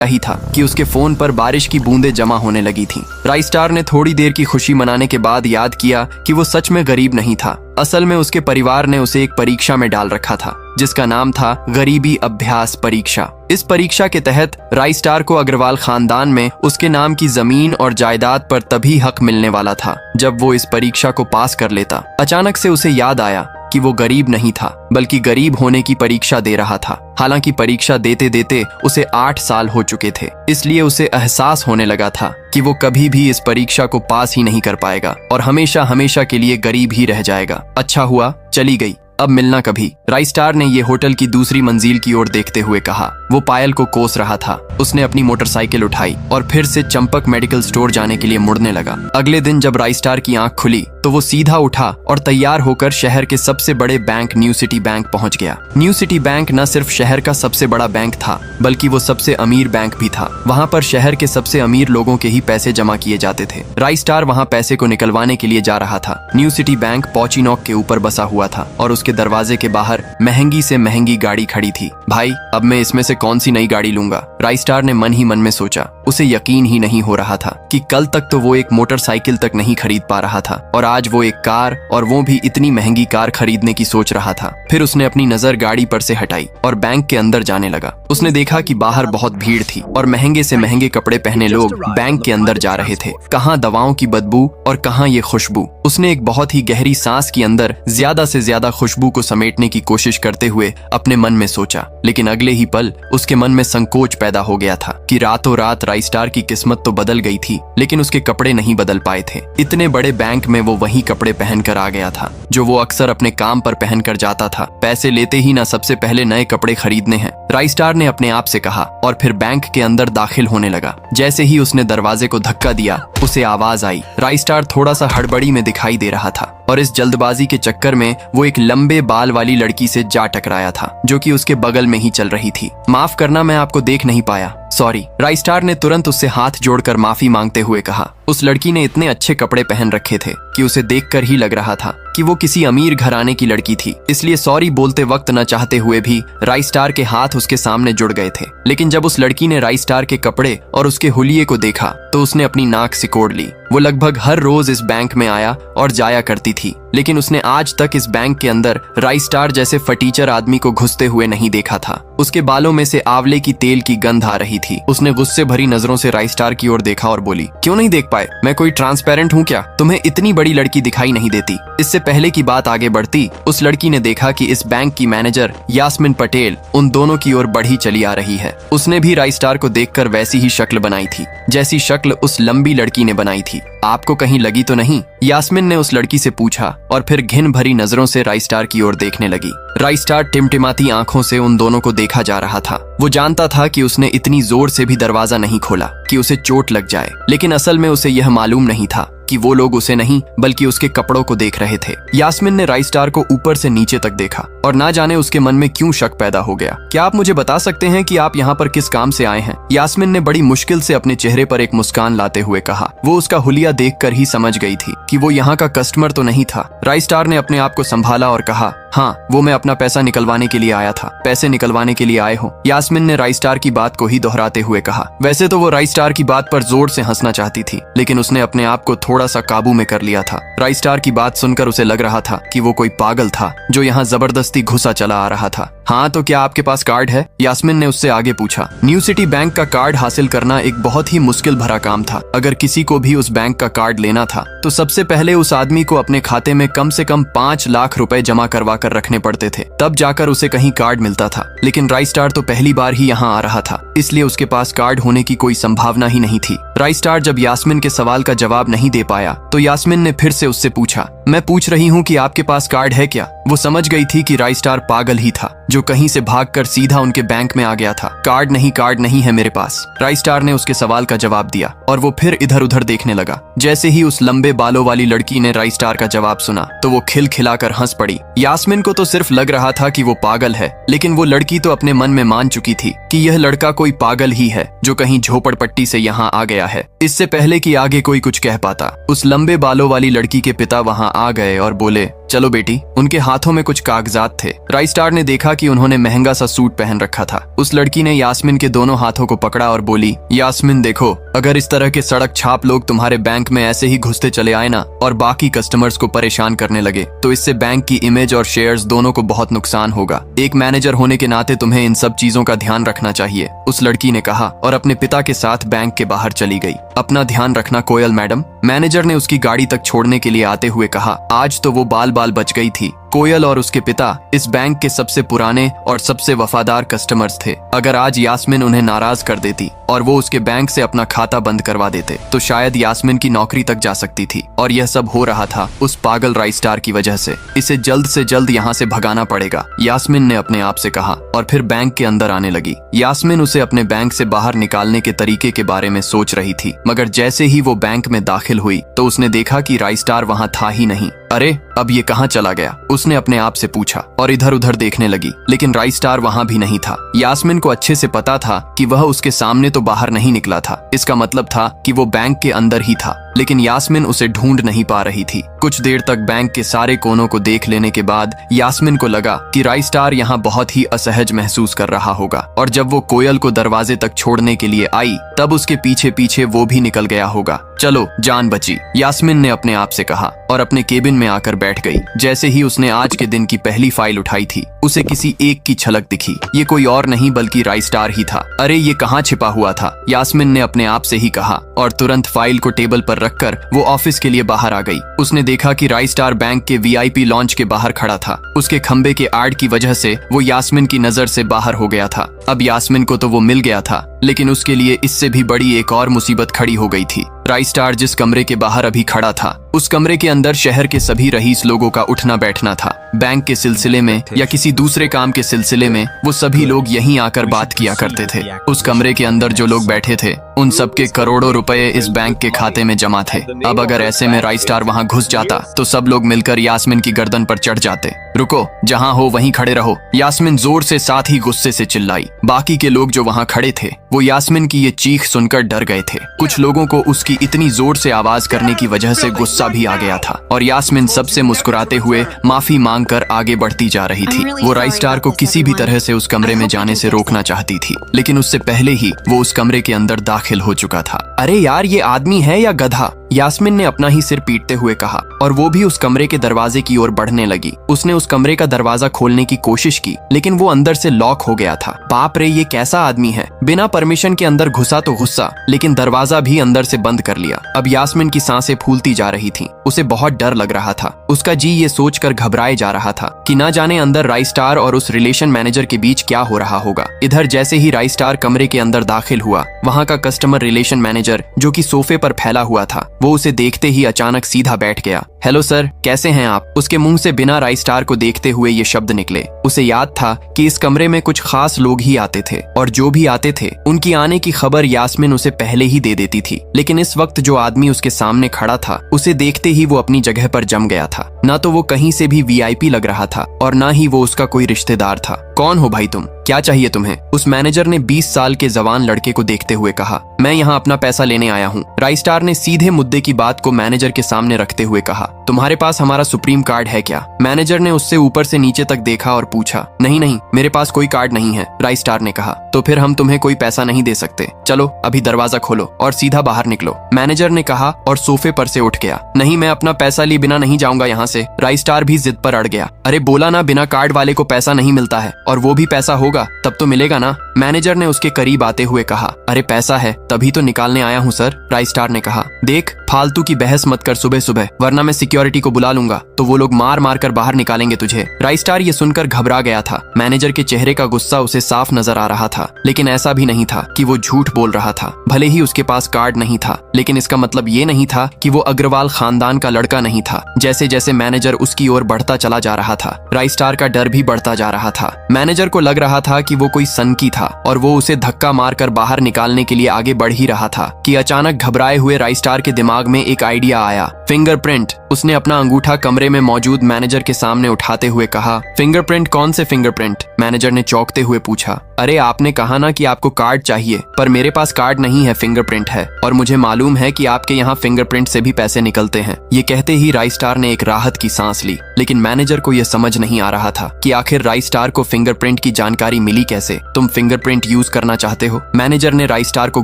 ही था कि उसके फोन पर बारिश की बूंदें जमा होने लगी थीं। राइस्टार ने थोड़ी देर की खुशी मनाने के बाद याद किया कि वो सच में गरीब नहीं था। असल में उसके परिवार ने उसे एक परीक्षा में डाल रखा था जिसका नाम था गरीबी अभ्यास परीक्षा। इस परीक्षा के तहत राइस्टार को अग्रवाल खानदान में उसके नाम की जमीन और जायदाद पर तभी हक मिलने वाला था जब वो इस परीक्षा को पास कर लेता। अचानक से उसे याद आया कि वो गरीब नहीं था बल्कि गरीब होने की परीक्षा दे रहा था। हालांकि परीक्षा देते देते उसे 8 साल हो चुके थे, इसलिए उसे एहसास होने लगा था कि वो कभी भी इस परीक्षा को पास ही नहीं कर पाएगा और हमेशा हमेशा के लिए गरीब ही रह जाएगा। अच्छा हुआ चली गई, अब मिलना कभी। राइस्टार ने ये होटल की दूसरी मंजिल की ओर देखते हुए कहा। वो पायल को कोस रहा था। उसने अपनी मोटरसाइकिल उठाई और फिर से चंपक मेडिकल स्टोर जाने के लिए मुड़ने लगा। अगले दिन जब राइस्टार की आंख खुली तो वो सीधा उठा और तैयार होकर शहर के सबसे बड़े बैंक न्यू सिटी बैंक पहुंच गया। न्यू सिटी बैंक न सिर्फ शहर का सबसे बड़ा बैंक था बल्कि वो सबसे अमीर बैंक भी था। वहाँ पर शहर के सबसे अमीर लोगों के ही पैसे जमा किए जाते थे। राइस्टार वहाँ पैसे को निकलवाने के लिए जा रहा था। न्यू सिटी बैंक पॉचिनॉक के ऊपर बसा हुआ था और उसके दरवाजे के बाहर महंगी से महंगी गाड़ी खड़ी थी। भाई, अब मैं इसमें से कौन सी नई गाड़ी लूंगा? राइस्टार ने मन ही मन में सोचा। उसे यकीन ही नहीं हो रहा था कि कल तक तो वो एक मोटरसाइकिल तक नहीं खरीद पा रहा था और आज वो एक कार, और वो भी इतनी महंगी कार खरीदने की सोच रहा था। फिर उसने अपनी नजर गाड़ी पर से हटाई और बैंक के अंदर जाने लगा। उसने देखा कि बाहर बहुत भीड़ थी और महंगे से महंगे कपड़े पहने लोग बैंक के अंदर जा रहे थे। कहाँ दवाओं की बदबू और कहाँ ये खुशबू। उसने एक बहुत ही गहरी सांस के अंदर ज्यादा से ज्यादा खुशबू को समेटने की कोशिश करते हुए अपने मन में सोचा, लेकिन अगले ही पल उसके मन में संकोच पैदा हो गया था कि रातों रात राइस्टार की किस्मत तो बदल गई थी लेकिन उसके कपड़े नहीं बदल पाए थे। इतने बड़े बैंक में वो वही कपड़े पहनकर आ गया था जो वो अक्सर अपने काम पर पहनकर जाता था। पैसे लेते ही ना सबसे पहले नए कपड़े खरीदने हैं, राइस्टार ने अपने आप से कहा और फिर बैंक के अंदर दाखिल होने लगा। जैसे ही उसने दरवाजे को धक्का दिया उसे आवाज आई। राइस्टार थोड़ा सा हड़बड़ी में दिखाई दे रहा था और इस जल्दबाजी के चक्कर में वो एक लंबे बाल वाली लड़की से जा टकराया था जो कि उसके बगल में ही चल रही थी। माफ करना, मैं आपको देख नहीं पाया, सॉरी। राइस्टार ने तुरंत उससे हाथ जोड़कर माफी मांगते हुए कहा। उस लड़की ने इतने अच्छे कपड़े पहन रखे थे कि उसे देखकर ही लग रहा था कि वो किसी अमीर घराने की लड़की थी, इसलिए सॉरी बोलते वक्त न चाहते हुए भी राइस्टार के हाथ उसके सामने जुड़ गए थे। लेकिन जब उस लड़की ने राइस्टार के कपड़े और उसके हुलिये को देखा तो उसने अपनी नाक सिकोड़ ली। वो लगभग हर रोज इस बैंक में आया और जाया करती थी, लेकिन उसने आज तक इस बैंक के अंदर राइस्टार जैसे फटीचर आदमी को घुसते हुए नहीं देखा था। उसके बालों में से आंवले की तेल की गंध आ रही थी। उसने गुस्से भरी नजरों से राइस्टार की ओर देखा और बोली, क्यों नहीं देख पाए? मैं कोई ट्रांसपेरेंट हूँ क्या? तुम्हें इतनी बड़ी लड़की दिखाई नहीं देती? इससे पहले की बात आगे बढ़ती, उस लड़की ने देखा कि इस बैंक की मैनेजर यास्मिन पटेल उन दोनों की ओर बढ़ी चली आ रही है। उसने भी राइस्टार को देखकर वैसी ही शक्ल बनाई थी जैसी शक्ल उस लंबी लड़की ने बनाई थी। आपको कहीं लगी तो नहीं? यास्मिन ने उस लड़की से पूछा और फिर घिन भरी नजरों से राइस्टार की ओर देखने लगी। राइस्टार टिमटिमाती आंखों से उन दोनों को देखा जा रहा था। वो जानता था कि उसने इतनी जोर से भी दरवाजा नहीं खोला कि उसे चोट लग जाए, लेकिन असल में उसे यह मालूम नहीं था कि वो लोग उसे नहीं बल्कि उसके कपड़ों को देख रहे थे। यास्मिन ने राइस्टार को ऊपर से नीचे तक देखा और ना जाने उसके मन में क्यों शक पैदा हो गया। क्या आप मुझे बता सकते हैं कि आप यहाँ पर किस काम से आए हैं? यास्मिन ने बड़ी मुश्किल से अपने चेहरे पर एक मुस्कान लाते हुए कहा। वो उसका हुलिया देखकर ही समझ गई थी कि वो यहाँ का कस्टमर तो नहीं था। राइस्टार ने अपने आप को संभाला और कहा, हाँ, वो मैं अपना पैसा निकलवाने के लिए आया था। पैसे निकलवाने के लिए आए हो? यास्मिन ने राइस्टार की बात को ही दोहराते हुए कहा। वैसे तो वो राइस्टार की बात पर जोर से हंसना चाहती थी, लेकिन उसने अपने आप को थोड़ा सा काबू में कर लिया था। राइस्टार की बात सुनकर उसे लग रहा था कि वो कोई पागल था जो यहाँ जबरदस्ती घुसा चला आ रहा था। हाँ, तो क्या आपके पास कार्ड है? यास्मिन ने उससे आगे पूछा। न्यू सिटी बैंक का कार्ड हासिल करना एक बहुत ही मुश्किल भरा काम था। अगर किसी को भी उस बैंक का कार्ड लेना था तो सबसे पहले उस आदमी को अपने खाते में कम से कम 5 लाख रुपए जमा करवा कर रखने पड़ते थे, तब जाकर उसे कहीं कार्ड मिलता था। लेकिन राइस्टार तो पहली बार ही यहाँ आ रहा था, इसलिए उसके पास कार्ड होने की कोई संभावना ही नहीं थी। राइस्टार जब यास्मिन के सवाल का जवाब नहीं दे पाया तो यास्मिन ने फिर से उससे पूछा, मैं पूछ रही हूँ कि आपके पास कार्ड है क्या? वो समझ गई थी कि राइस्टार पागल ही था जो कहीं से भागकर सीधा उनके बैंक में आ गया था। कार्ड नहीं है मेरे पास। राइस्टार ने उसके सवाल का जवाब दिया और वो फिर इधर उधर देखने लगा। जैसे ही उस लंबे बालों वाली लड़की ने राइस्टार का जवाब सुना तो वो खिलखिलाकर हंस पड़ी। यास्मिन को तो सिर्फ लग रहा था कि वो पागल है, लेकिन वो लड़की तो अपने मन में मान चुकी थी कि यह लड़का कोई पागल ही है जो कहीं झोपड़पट्टी से यहाँ आ गया है। इससे पहले कि आगे कोई कुछ कह पाता, उस लंबे बालों वाली लड़की के पिता वहाँ आ गए और बोले, चलो बेटी। उनके हाथों में कुछ कागजात थे। राइस्टार ने देखा कि उन्होंने महंगा सा सूट पहन रखा था। उस लड़की ने यास्मीन के दोनों हाथों को पकड़ा और बोली, यास्मीन देखो, अगर इस तरह के सड़क छाप लोग तुम्हारे बैंक में ऐसे ही घुसते चले आए ना और बाकी कस्टमर्स को परेशान करने लगे तो इससे बैंक की इमेज और शेयर्स दोनों को बहुत नुकसान होगा। एक मैनेजर होने के नाते तुम्हें इन सब चीजों का ध्यान रखना चाहिए, उस लड़की ने कहा और अपने पिता के साथ बैंक के बाहर चली गई। अपना ध्यान रखना कोयल मैडम, मैनेजर ने उसकी गाड़ी तक छोड़ने के लिए आते हुए कहा। आज तो वो बाल बाल बच गई थी। कोयल और उसके पिता इस बैंक के सबसे पुराने और सबसे वफादार कस्टमर्स थे। अगर आज यास्मीन उन्हें नाराज कर देती और वो उसके बैंक से अपना खाता बंद करवा देते तो शायद यास्मीन की नौकरी तक जा सकती थी। और यह सब हो रहा था उस पागल राइस्टार की वजह से। इसे जल्द से जल्द यहाँ से भगाना पड़ेगा, यास्मीन ने अपने आप से कहा और फिर बैंक के अंदर आने लगी। यास्मीन उसे अपने बैंक से बाहर निकालने के तरीके के बारे में सोच रही थी, मगर जैसे ही वो बैंक में दाखिल हुई तो उसने देखा कि राइस्टार वहाँ था ही नहीं। अरे अब ये कहाँ चला गया, उसने अपने आप से पूछा और इधर उधर देखने लगी, लेकिन राइस्टार वहाँ भी नहीं था। यास्मीन को अच्छे से पता था कि वह उसके सामने तो बाहर नहीं निकला था। इसका मतलब था कि वो बैंक के अंदर ही था, लेकिन यास्मीन उसे ढूंढ नहीं पा रही थी। कुछ देर तक बैंक के सारे कोनों को देख लेने के बाद यास्मीन को लगा कि राइस्टार यहाँ बहुत ही असहज महसूस कर रहा होगा और जब वो कोयल को दरवाजे तक छोड़ने के लिए आई तब उसके पीछे पीछे वो भी निकल गया होगा। चलो जान बची, यास्मीन ने अपने आप से कहा और अपने केबिन में आकर बैठ गई। जैसे ही उसने आज के दिन की पहली फाइल उठाई थी उसे किसी एक की झलक दिखी। ये कोई और नहीं बल्कि राइस्टार ही था। अरे ये कहाँ छिपा हुआ था, यास्मीन ने अपने आप से ही कहा और तुरंत फाइल को टेबल पर रखकर वो ऑफिस के लिए बाहर आ गई। उसने देखा कि राइस्टार बैंक के वीआईपी लॉन्च के बाहर खड़ा था। उसके खंबे के आड़ की वजह से वो यास्मीन की नजर से बाहर हो गया था। अब यास्मीन को तो वो मिल गया था, लेकिन उसके लिए इससे भी बड़ी एक और मुसीबत खड़ी हो गई थी। राइस्टार जिस कमरे के बाहर अभी खड़ा था उस कमरे के अंदर शहर के सभी रईस लोगों का उठना बैठना था। बैंक के सिलसिले में या किसी दूसरे काम के सिलसिले में वो सभी लोग यहीं आकर बात किया करते थे। उस कमरे के अंदर जो लोग बैठे थे उन सबके करोड़ों रुपए इस बैंक के खाते में जमा थे। अब अगर ऐसे में राइस्टार वहां घुस जाता तो सब लोग मिलकर यास्मीन की गर्दन पर चढ़ जाते। रुको, जहां हो वहीं खड़े रहो, यास्मीन जोर से साथ ही गुस्से से चिल्लाई। बाकी के लोग जो वहां खड़े थे वो यास्मीन की ये चीख सुनकर डर गए थे। कुछ लोगों को उसकी इतनी जोर से आवाज करने की वजह से गुस्सा भी आ गया था और यास्मीन सबसे मुस्कुराते हुए माफी मांगकर आगे बढ़ती जा रही थी। वो राइस्टार को किसी भी तरह से उस कमरे में जाने से रोकना चाहती थी, लेकिन उससे पहले ही वो उस कमरे के अंदर दाखिल हो चुका था। अरे यार, ये आदमी है या गधा, यास्मीन ने अपना ही सिर पीटते हुए कहा और वो भी उस कमरे के दरवाजे की ओर बढ़ने लगी। उसने उस कमरे का दरवाजा खोलने की कोशिश की, लेकिन वो अंदर से लॉक हो गया था। बाप रे, ये कैसा आदमी है, बिना परमिशन के अंदर घुसा तो गुस्सा, लेकिन दरवाजा भी अंदर से बंद कर लिया। अब यास्मीन की सांसें फूलती जा रही थी। उसे बहुत डर लग रहा था। उसका जी ये सोचकर घबराए जा रहा था कि ना जाने अंदर राइस्टार और उस रिलेशन मैनेजर के बीच क्या हो रहा होगा। इधर जैसे ही राइस्टार कमरे के अंदर दाखिल हुआ, वहाँ का कस्टमर रिलेशन मैनेजर जो कि सोफे पर फैला हुआ था वो उसे देखते ही अचानक सीधा बैठ गया। हेलो सर, कैसे हैं आप? उसके मुंह से बिना राइस्टार को देखते हुए ये शब्द निकले। उसे याद था कि इस कमरे में कुछ खास लोग ही आते थे और जो भी आते थे उनकी आने की खबर यास्मीन उसे पहले ही दे देती थी। लेकिन इस वक्त जो आदमी उसके सामने खड़ा था उसे देखते ही वो अपनी जगह पर जम गया था। ना तो वो कहीं से भी वीआईपी लग रहा था और ना ही वो उसका कोई रिश्तेदार था। कौन हो भाई तुम? क्या चाहिए तुम्हें? उस मैनेजर ने 20 साल के जवान लड़के को देखते हुए कहा। मैं यहाँ अपना पैसा लेने आया हूँ, राइस्टार ने सीधे मुद्दे की बात को मैनेजर के सामने रखते हुए कहा। तुम्हारे पास हमारा सुप्रीम कार्ड है क्या? मैनेजर ने उससे ऊपर से नीचे तक देखा और पूछा। नहीं नहीं, मेरे पास कोई कार्ड नहीं है, राइस्टार ने कहा। तो फिर हम तुम्हें कोई पैसा नहीं दे सकते। चलो अभी दरवाजा खोलो और सीधा बाहर निकलो, मैनेजर ने कहा और सोफे पर से उठ गया। नहीं, मैं अपना पैसा लिए बिना नहीं जाऊंगा यहाँ से, राइस्टार भी जिद पर अड़ गया। अरे बोला ना, बिना कार्ड वाले को पैसा नहीं मिलता है, और वो भी पैसा होगा तब तो मिलेगा ना, मैनेजर ने उसके करीब आते हुए कहा। अरे पैसा है तभी तो निकालने आया हूँ सर, राइस्टार ने कहा। देख, फालतू की बहस मत कर सुबह सुबह, वरना मैं सिक्योरिटी को बुला लूंगा तो वो लोग मार मार कर बाहर निकालेंगे तुझे। राइस्टार ये सुनकर घबरा गया था। मैनेजर के चेहरे का गुस्सा उसे साफ नजर आ रहा था, लेकिन ऐसा भी नहीं था कि वो झूठ बोल रहा था। भले ही उसके पास कार्ड नहीं था, लेकिन इसका मतलब ये नहीं था कि वो अग्रवाल खानदान का लड़का नहीं था। जैसे जैसे मैनेजर उसकी ओर बढ़ता चला जा रहा था, राइस्टार का डर भी बढ़ता जा रहा था। मैनेजर को लग रहा था कि वो कोई सनकी था और वो उसे धक्का मारकर बाहर निकालने के लिए आगे बढ़ ही रहा था कि अचानक घबराए हुए राइस्टार के दिमाग में एक आइडिया आया। फिंगरप्रिंट। उसने अपना अंगूठा कमरे में मौजूद मैनेजर के सामने उठाते हुए कहा। फिंगरप्रिंट? कौन से फिंगरप्रिंट? मैनेजर ने चौंकते हुए पूछा। अरे आपने कहा ना कि आपको कार्ड चाहिए, पर मेरे पास कार्ड नहीं है, फिंगरप्रिंट है, और मुझे मालूम है कि आपके यहाँ फिंगरप्रिंट से भी पैसे निकलते हैं। ये कहते ही राइस्टार ने एक राहत की सांस ली, लेकिन मैनेजर को यह समझ नहीं आ रहा था कि आखिर राइस्टार को फिंगरप्रिंट की जानकारी मिली कैसे। तुम फिंगरप्रिंट यूज करना चाहते हो? मैनेजर ने राइस्टार को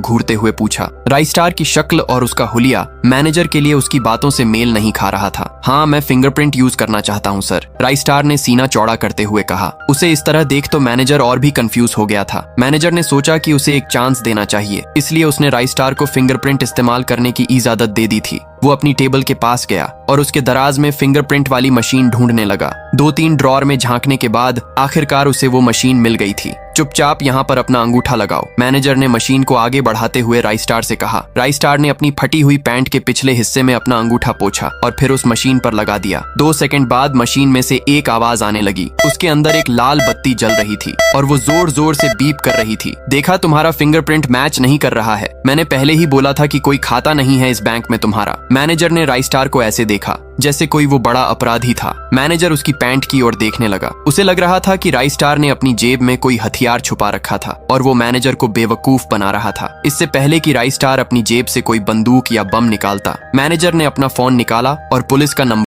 घूरते हुए पूछा। राइस्टार की शक्ल और उसका हुलिया मैनेजर के लिए उसकी बातों से मेल नहीं खा रहा था। हाँ, मैं फिंगरप्रिंट यूज करना चाहता हूँ सर, राइस्टार ने सीना चौड़ा करते हुए कहा। उसे इस तरह देख तो मैनेजर और भी कंफ्यूज हो गया था। मैनेजर ने सोचा कि उसे एक चांस देना चाहिए, इसलिए उसने राइस्टार को फिंगरप्रिंट इस्तेमाल करने की इजाजत दे दी थी। वो अपनी टेबल के पास गया और उसके दराज में फिंगरप्रिंट वाली मशीन ढूंढने लगा। 2-3 ड्रॉर में झांकने के बाद आखिरकार उसे वो मशीन मिल गई थी। चुपचाप यहाँ पर अपना अंगूठा लगाओ, मैनेजर ने मशीन को आगे बढ़ाते हुए राइस्टार से कहा। राइस्टार ने अपनी फटी हुई पैंट के पिछले हिस्से में अपना अंगूठा पोंछा और फिर उस मशीन पर लगा दिया। 2 सेकंड बाद मशीन में से एक आवाज आने लगी। उसके अंदर एक लाल बत्ती जल रही थी और वो जोर जोर से बीप कर रही थी। देखा, तुम्हारा फिंगरप्रिंट मैच नहीं कर रहा है। मैंने पहले ही बोला था कि कोई खाता नहीं है इस बैंक में तुम्हारा। मैनेजर ने राइस्टार को ऐसे देखा जैसे कोई वो बड़ा अपराधी था। मैनेजर उसकी पैंट की ओर देखने लगा। उसे लग रहा था कि राइस्टार ने अपनी जेब में कोई हथियार छुपा रखा था और वो मैनेजर को बेवकूफ बना रहा था। इससे पहले कि राइस्टार अपनी जेब से कोई बंदूक या बम निकालता, मैनेजर ने अपना फोन निकाला और पुलिस का नंबर